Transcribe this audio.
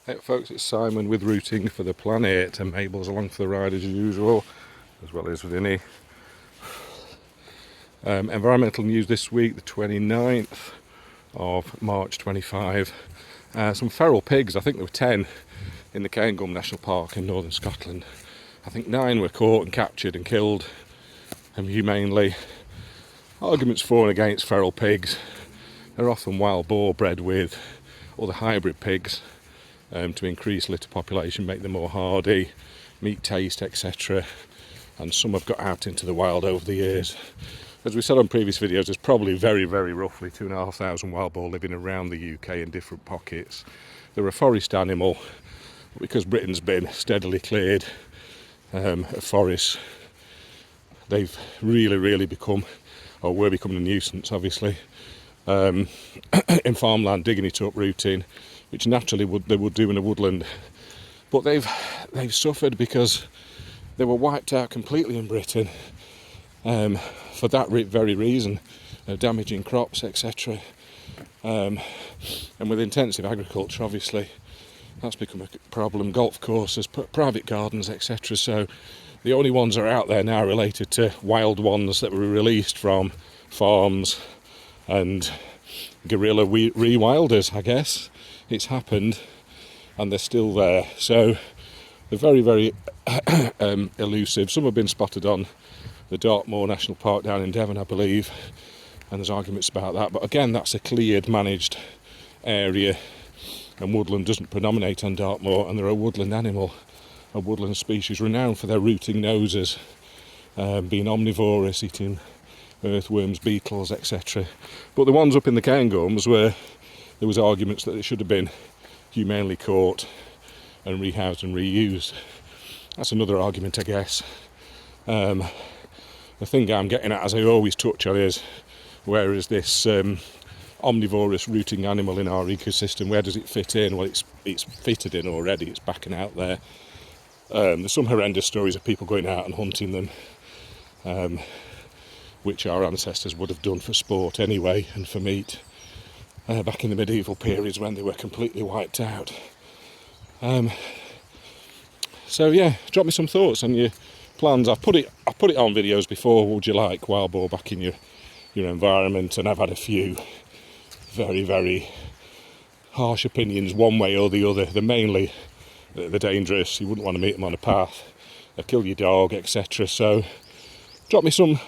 Hey folks, it's Simon with Rooting for the Planet, and Mabel's along for the ride as usual, as well as Vinny. Environmental news this week, the 29th of March 25. Some feral pigs, I think there were 10 in the Cairngorm National Park in northern Scotland. I think 9 were caught and captured and killed humanely. Arguments for and against feral pigs. They're often wild boar bred with other hybrid pigs to increase litter population, make them more hardy, meat taste, etc. And some have got out into the wild over the years. As we said on previous videos, there's probably very roughly 2,500 wild boar living around the UK in different pockets. They're a forest animal, because Britain's been steadily cleared of forests. They've really become, or were becoming a nuisance, obviously. In farmland, digging it up, rooting, which naturally they would do in a woodland, but they've suffered because they were wiped out completely in Britain for that very reason, damaging crops, etc. And with intensive agriculture, obviously, that's become a problem. Golf courses, private gardens, etc. So the only ones that are out there now related to wild ones that were released from farms and guerrilla rewilders, I guess. It's happened, and they're still there. So they're very elusive. Some have been spotted on the Dartmoor National Park down in Devon, I believe, and there's arguments about that. But again, that's a cleared, managed area, and woodland doesn't predominate on Dartmoor, and they're a woodland animal, a woodland species renowned for their rooting noses, being omnivorous, eating earthworms, beetles, etc. But the ones up in the Cairngorms where there was arguments that they should have been humanely caught and rehoused and reused. That's another argument, I guess. The thing I'm getting at, as I always touch on, is where is this omnivorous rooting animal in our ecosystem? Where does it fit in? Well, it's fitted in already. It's backing out there. There's some horrendous stories of people going out and hunting them, which our ancestors would have done for sport anyway and for meat. Back in the medieval periods when they were completely wiped out. So yeah, drop me some thoughts on your plans. I've put it on videos before. Would you like wild boar back in your environment? And I've had a few very harsh opinions one way or the other. They're mainly they're dangerous. You wouldn't want to meet them on a path. They kill your dog, etc. So drop me some